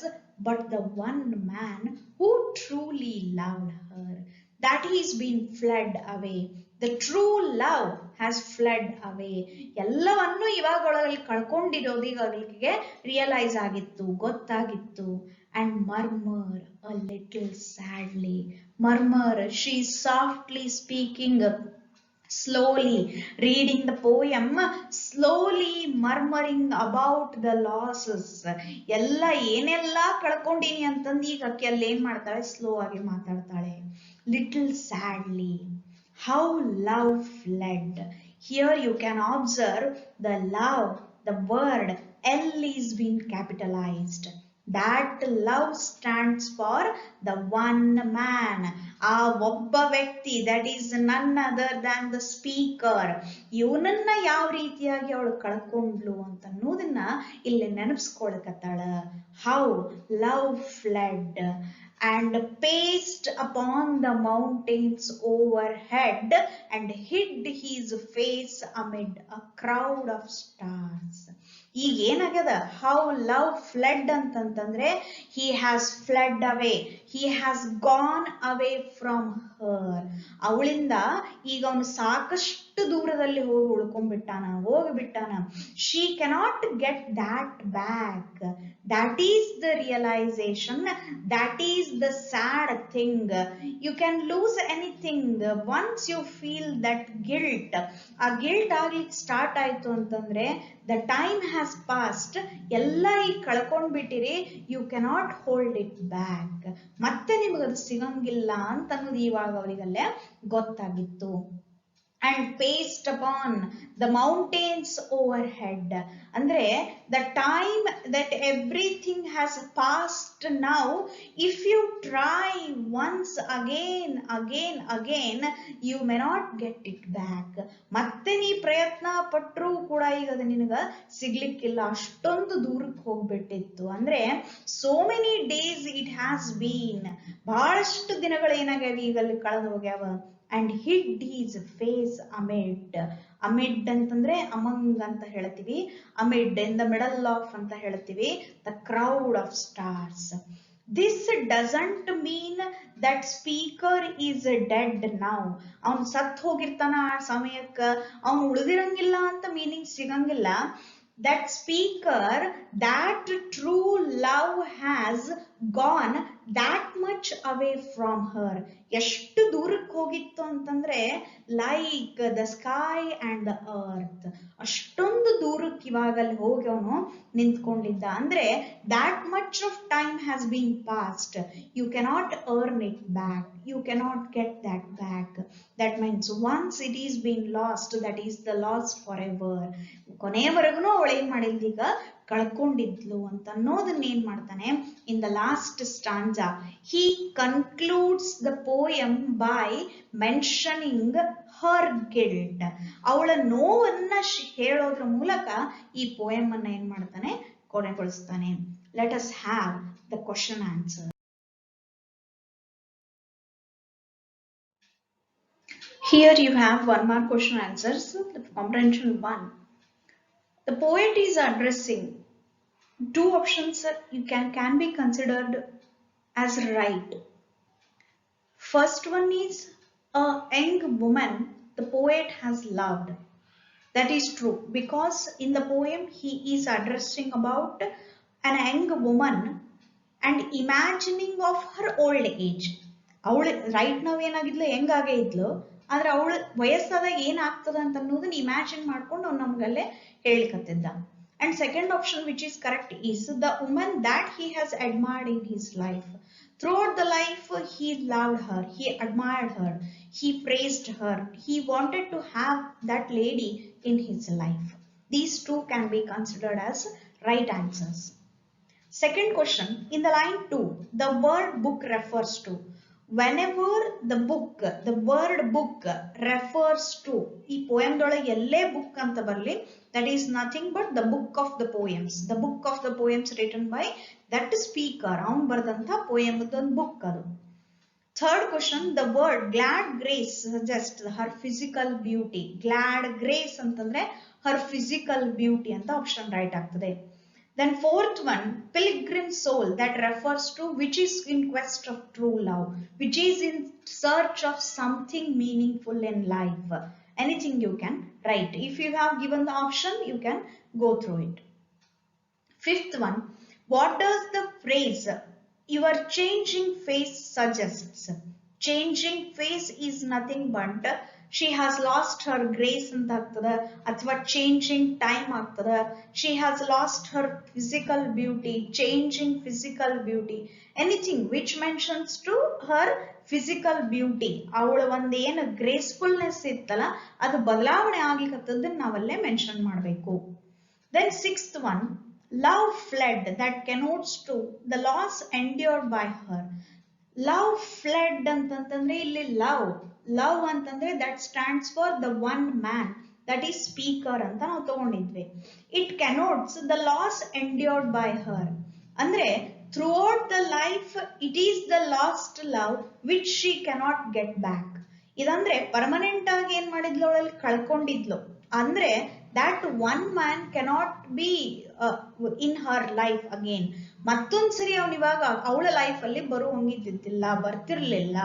but the one man who truly loved her, that he's been fled away. The true love has fled away. ಎಲ್ಲವನ್ನು ಇವಾಗ ಒಳಗಲ್ಲಿ ಕಳ್ಕೊಂಡಿರೋದು ಈಗ ಅವಳಿಗೆ realise ಆಗಿತ್ತು, ಗೊತ್ತಾಗಿತ್ತು. and murmur a little sadly, murmur, she is softly speaking, slowly reading the poem, slowly murmuring about the losses. ಎಲ್ಲ ಏನೆಲ್ಲ ಕಳ್ಕೊಂಡೀನಿ ಅಂತಂದು ಈಗ ಅಕ್ಕಿ ಅಲ್ಲಿ ಏನ್ ಮಾಡ್ತಾಳೆ, ಸ್ಲೋ ಆಗಿ ಮಾತಾಡ್ತಾಳೆ. little sadly how love fled. Here you can observe the love, the word L is being capitalized. That love stands for the one man, ಆ ಒಬ್ಬ ವ್ಯಕ್ತಿ, that is none other than the speaker. ಇವನನ್ನ ಯಾವ ರೀತಿಯಾಗಿ ಅವಳು ಕಳ್ಕೊಂಡ್ಲು ಅಂತ ಅನ್ನೋದನ್ನ ಇಲ್ಲಿ ನೆನಪಿಸ್ಕೊಳಕತ್ತಾಳ. how love fled and paced upon the mountains overhead and hid his face amid a crowd of stars. ಈಗ ಏನಾಗ್ಯದ, how love fled ಅಂತಂತಂದ್ರೆ he has fled away, he has gone away from her. ಅವಳಿಂದ ಈಗ ಅವನು ಸಾಕಷ್ಟು ದೂರದಲ್ಲಿ ಹೋಗಿ ಹೋಗಿಬಿಟ್ಟಾನ. she cannot get that back. that is the realization, that is the sad thing. you can lose anything once you feel that guilt. ಆ guilt ಆಗ್ಲಿಕ್ಕೆ start ಆಯ್ತು ಅಂತಂದ್ರೆ the time has passed, ಎಲ್ಲ ಈಗ ಕಳ್ಕೊಂಡ್ಬಿಟ್ಟಿರಿ, you cannot hold it back. ಮತ್ತೆ ನಿಮಗದು ಸಿಗಂಗಿಲ್ಲ ಅಂತ ಅನ್ನೋದು ಇವಾಗ ಅವರಿಗಲ್ಲೇ ಗೊತ್ತಾಗಿತ್ತು. and paced upon the mountains overhead. Andre the time that everything has passed now, if you try once again, you may not get it back. ಮತ್ತೆ ನೀ ಪ್ರಯತ್ನ ಪಟ್ಟರೂ ಕೂಡ ಈಗ ಅದು ನಿನಗ ಸಿಗ್ಲಿಕ್ಕಿಲ್ಲ, ಅಷ್ಟೊಂದು ದೂರಕ್ಕೆ ಹೋಗ್ಬಿಟ್ಟಿತ್ತು. ಅಂದ್ರೆ so many days it has been, ಬಹಳಷ್ಟು ದಿನಗಳು ಏನಾಗ್ಯಾವ ಈಗ ಅಲ್ಲಿ ಕಳೆದು ಹೋಗ್ಯಾವ. And hid his face amid. Amid ಅಂತಂದ್ರೆ ಅಮಂಗ್ ಅಂತ ಹೇಳ್ತೀವಿ, amid in the middle of ಅಂತ ಹೇಳ್ತೀವಿ, the crowd of stars. This doesn't mean that speaker is dead now. ಅವನು ಸತ್ ಹೋಗಿರ್ತಾನ ಆ ಸಮಯಕ್ಕೆ, ಅವನು ಉಳಿದಿರಂಗಿಲ್ಲ ಅಂತ ಮೀನಿಂಗ್ ಸಿಗಂಗಿಲ್ಲ. That speaker, that true love has gone that much away from her. ಎಷ್ಟು ದೂರಕ್ಕೆ ಹೋಗಿತ್ತು ಅಂತಂದ್ರೆ like the sky and the earth, ಅಷ್ಟೊಂದು ದೂರಕ್ಕೆ ಇವಾಗ ಅಲ್ಲಿ ಹೋಗಿ ಅವನು ನಿಂತ್ಕೊಂಡಿದ್ದ. ಅಂದ್ರೆ that much of time has been passed, you cannot earn it back, you cannot get that back. That means once it is been lost, that is the loss forever. ಕೊನೆಯವರೆಗೂ ಅವಳು ಏನ್ ಮಾಡಿದ್ಲು, ಈಗ ಕಳ್ಕೊಂಡಿದ್ಲು ಅಂತ ಅನ್ನೋದನ್ನ ಏನ್ ಮಾಡ್ತಾನೆ in the last stanza. He concludes the poem by mentioning her guilt. ಅವಳ ನೋವನ್ನ ಹೇಳೋದ್ರ ಮೂಲಕ ಈ ಪೋಯಮ್ ಅನ್ನ ಏನ್ ಮಾಡ್ತಾನೆ, ಕೊನೆಗೊಳಿಸ್ತಾನೆ. Let us have the question answer. Here you have one mark question answers, the comprehension 1. The poet is addressing two options you can be considered as right. First one is a young woman the poet has loved. That is true because in the poem he is addressing about an young woman and imagining of her old age. ಅವಳು right ನಾವ್ ಏನಾಗಿದ್ಲು, ಹೆಂಗಾಗೇ ಇದ್ಲು, ಆದ್ರೆ ಅವಳು ವಯಸ್ಸಾದಾಗ ಏನಾಗ್ತದ ಅಂತ ಅನ್ನೋದನ್ನ imagine ಮಾಡ್ಕೊಂಡು ಅವ್ನು ನಮ್ಗಲ್ಲೇ ಹೇಳಿಕತ್ತಿದ್ದ. And second option which is correct is the woman that he has admired in his life. Throughout the life he loved her, he admired her, he praised her, he wanted to have that lady in his life. These two can be considered as right answers. Second question, in the line 2, the word book refers to. Whenever the word book refers to, ಈ poem ದೊಳಗೆ ಎಲ್ಲೇ book ಅಂತ ಬರಲಿ, that is nothing but the book of the poems. The book of the poems written by that speaker, ಅವನು ಬರೆದಂತ poem ಒಂದು book ಅದು. Third question, the word glad grace suggests her physical beauty. Glad grace ಅಂತಂದ್ರೆ her physical beauty ಅಂತ option right ಆಗ್ತದೆ. Then fourth one, pilgrim soul, that refers to which is in quest of true love, which is in search of something meaningful in life. Anything you can write. If you have given the option, you can go through it. Fifth one, what does the phrase your changing face suggests? Changing face is nothing but she has lost her grace ಅಂತ ಆಗ್ತದ, ಅಥವಾ changing time ಆಗ್ತದ. She has lost her physical beauty, changing physical beauty, anything which mentions to her physical beauty. ಅವಳ ಒಂದೇನು ಗ್ರೇಸ್ಫುಲ್ನೆಸ್ ಇತ್ತಲ್ಲ ಅದು ಬದಲಾವಣೆ ಆಗ್ಲಿಕ್ಕತ್ತದನ್ನ ನಾವಲ್ಲೇ mention ಮಾಡಬೇಕು. Then sixth one, love fled, that connotes to the loss endured by her. Love fled ಅಂತಂತಂದ್ರೆ ಇಲ್ಲಿ love ಅಂತಂದ್ರೆ that stands for the one man, that is speaker ಅಂತ ನಾವು ತಗೊಂಡಿದ್ವಿ. It connotes the loss endured by her. ಅಂದ್ರೆ throughout the life it is the lost love which she cannot get back. ಇದಂದ್ರೆ permanent ಆಗಿ ಏನ್ ಮಾಡಿದ್ಲು, ಅವಳಲ್ಲಿ ಕಳ್ಕೊಂಡಿದ್ಲು. ಅಂದ್ರೆ that one man cannot be in her life again. ಮತ್ತೊಂದ್ಸರಿ ಅವನು ಇವಾಗ ಅವಳ ಲೈಫ್ ಅಲ್ಲಿ ಬರುವಂಗಿದ್ದಿದ್ದಿಲ್ಲ, ಬರ್ತಿರ್ಲಿಲ್ಲ.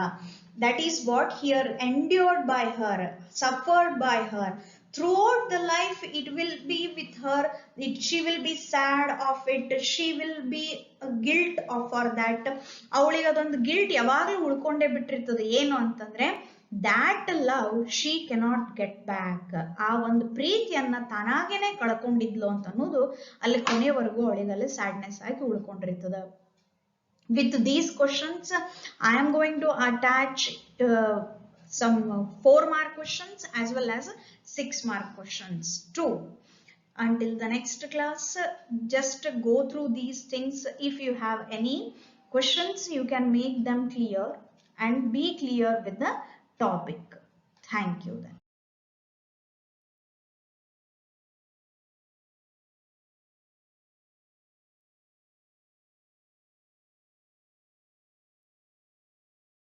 That is what here endured by her, suffered by her. Throughout the life it will be with her, she will be sad of it, she will be guilt for that. ಅವಳಿಗೆ ಅದೊಂದು guilt ಯಾವಾಗಲೂ ಉಳ್ಕೊಂಡೇ ಬಿಟ್ಟಿರ್ತದೆ. ಏನು ಅಂತಂದ್ರೆ that love she cannot get back. ಆ ಒಂದು ಪ್ರೀತಿಯನ್ನ ತಾನಾಗೇನೆ ಕಳ್ಕೊಂಡಿದ್ಲು ಅಂತ ಅನ್ನೋದು ಅಲ್ಲಿ ಕೊನೆಯವರೆಗೂ ಅವಳಿಗಲ್ಲಿ ಸ್ಯಾಡ್ನೆಸ್ ಆಗಿ ಉಳ್ಕೊಂಡಿರ್ತದ. With these questions I am going to attach some 4-mark questions as well as 6-mark questions too. Until the next class, just go through these things. If you have any questions, you can make them clear and be clear with the topic. Thank you then.